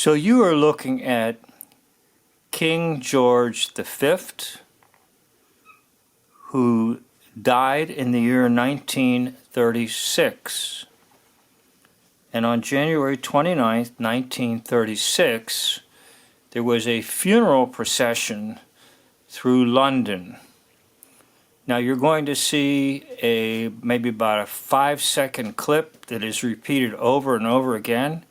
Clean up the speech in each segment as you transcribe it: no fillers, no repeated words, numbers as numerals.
So you are looking at King George V, who died in the year 1936. And on January 29th, 1936, there was a funeral procession through London. Now you're going to see maybe about a 5-second clip that is repeated over and over again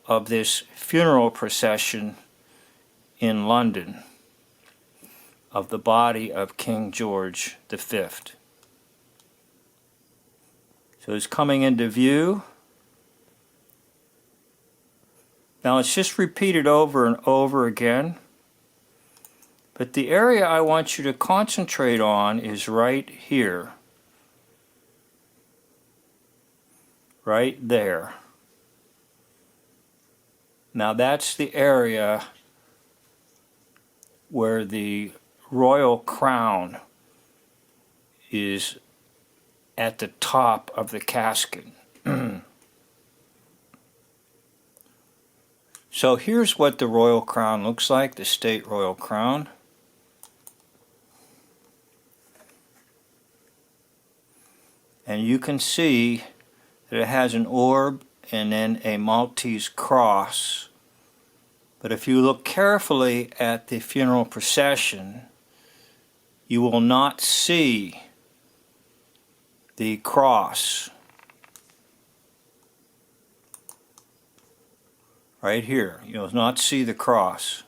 of this funeral procession in London of the body of King George V. So it's coming into view. Now it's just repeated over and over again. But the area I want you to concentrate on is right here. Right there. Now that's the area where the royal crown is at the top of the casket. So here's what the royal crown looks like, the state royal crown. And you can see that it has an orb and then a Maltese cross. But if you look carefully at the funeral procession, you will not see the cross. Right here, you'll not see the cross.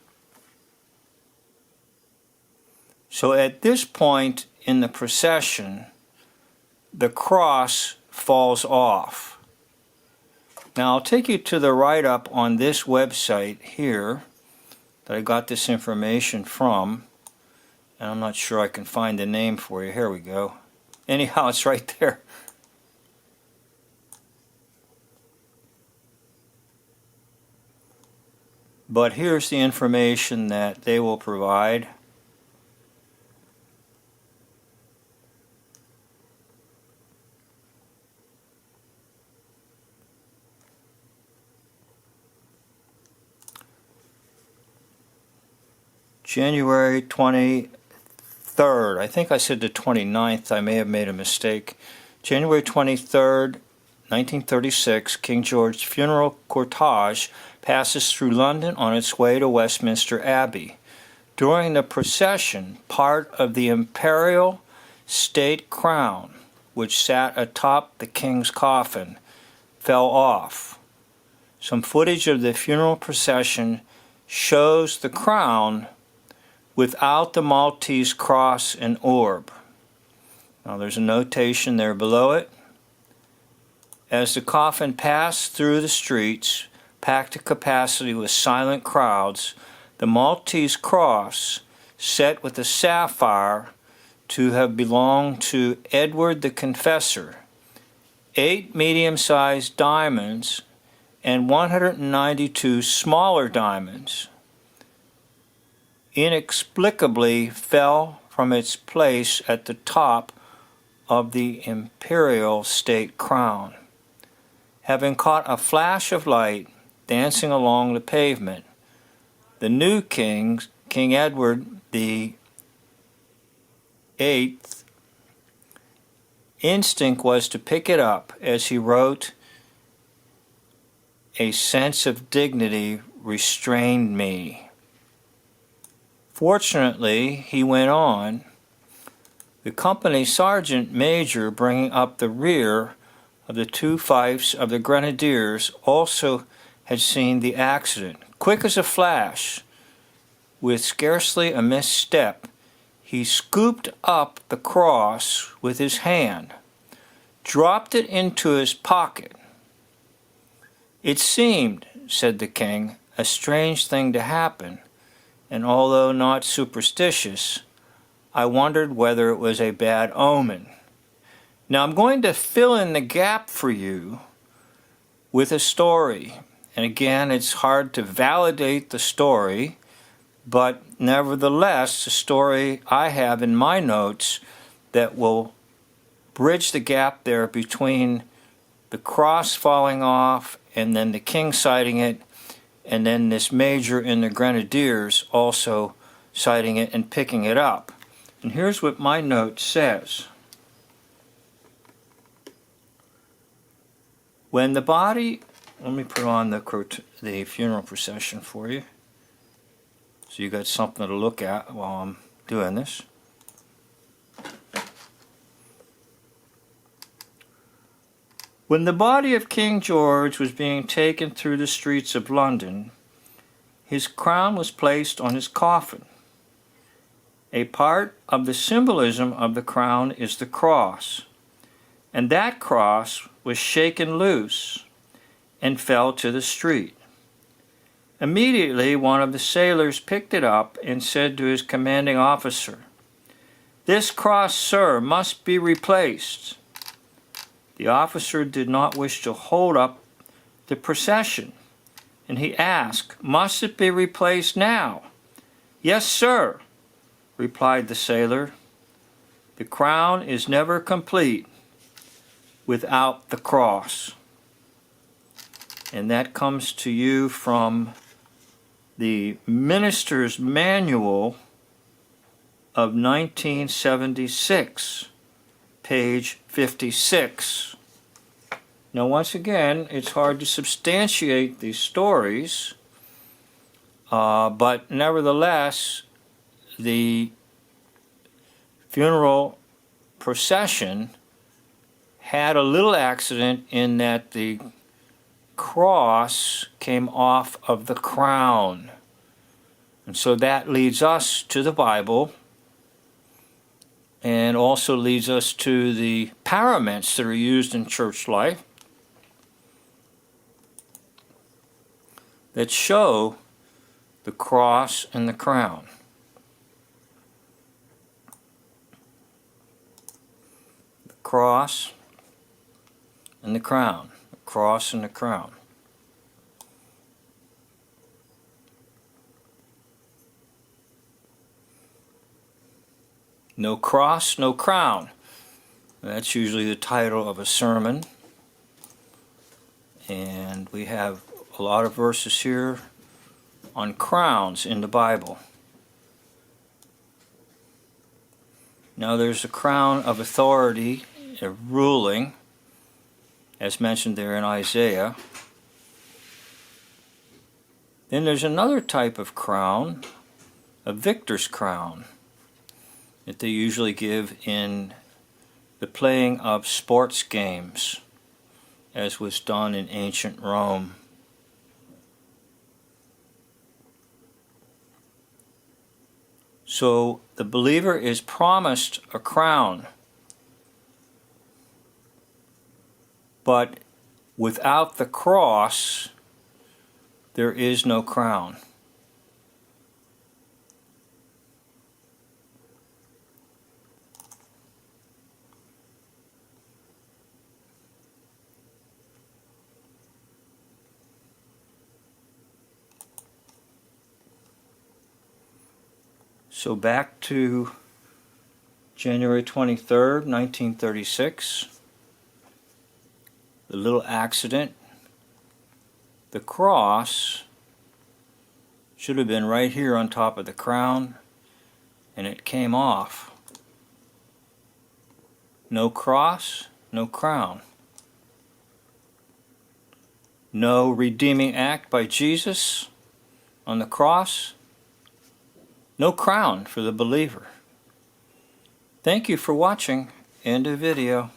So at this point in the procession, the cross falls off. Now I'll take you to the write-up on this website here that I got this information from, and I'm not sure I can find the name for you. Here we go. Anyhow, it's right there. But here's the information that they will provide. January 23rd, I think I said the 29th, I may have made a mistake. January 23rd, 1936, King George's funeral cortege passes through London on its way to Westminster Abbey. During the procession, part of the imperial state crown, which sat atop the king's coffin, fell off. Some footage of the funeral procession shows the crown without the Maltese cross and orb. Now there's a notation there below it. As the coffin passed through the streets, packed to capacity with silent crowds, the Maltese cross, set with a sapphire to have belonged to Edward the Confessor, 8 medium-sized diamonds, and 192 smaller diamonds, inexplicably fell from its place at the top of the imperial state crown. Having caught a flash of light dancing along the pavement, the new king, King Edward the Eighth, instinct was to pick it up, as he wrote, "A sense of dignity restrained me." Fortunately, he went on, the company sergeant major bringing up the rear of the 2 fifes of the grenadiers also had seen the accident. Quick as a flash, with scarcely a misstep, he scooped up the cross with his hand, dropped it into his pocket. "It seemed," said the king, "a strange thing to happen, and although not superstitious, I wondered whether it was a bad omen." Now I'm going to fill in the gap for you with a story. And again, it's hard to validate the story, but nevertheless, the story I have in my notes that will bridge the gap there between the cross falling off and then the king sighting it and then this major in the Grenadiers also citing it and picking it up. And here's what my note says. When the body, let me put on the funeral procession for you, so you got something to look at while I'm doing this. When the body of King George was being taken through the streets of London, his crown was placed on his coffin. A part of the symbolism of the crown is the cross, and that cross was shaken loose and fell to the street. Immediately, one of the sailors picked it up and said to his commanding officer, "This cross, sir, must be replaced." The officer did not wish to hold up the procession, and he asked, "Must it be replaced now?" "Yes, sir," replied the sailor. "The crown is never complete without the cross." And that comes to you from the Minister's Manual of 1976, page 56. Now, once again, it's hard to substantiate these stories, but nevertheless, the funeral procession had a little accident in that the cross came off of the crown. And so that leads us to the Bible, and also leads us to the paraments that are used in church life that show the cross and the crown. The cross and the crown. The cross and the crown. No cross, no crown. That's usually the title of a sermon. And we have a lot of verses here on crowns in the Bible. Now there's a crown of authority, a ruling, as mentioned there in Isaiah. Then there's another type of crown, a victor's crown, that they usually give in the playing of sports games, as was done in ancient Rome. So the believer is promised a crown, but without the cross, there is no crown. So back to January 23rd, 1936, the little accident. The cross should have been right here on top of the crown, and it came off. No cross, no crown. No redeeming act by Jesus on the cross. No crown for the believer. Thank you for watching. End of video.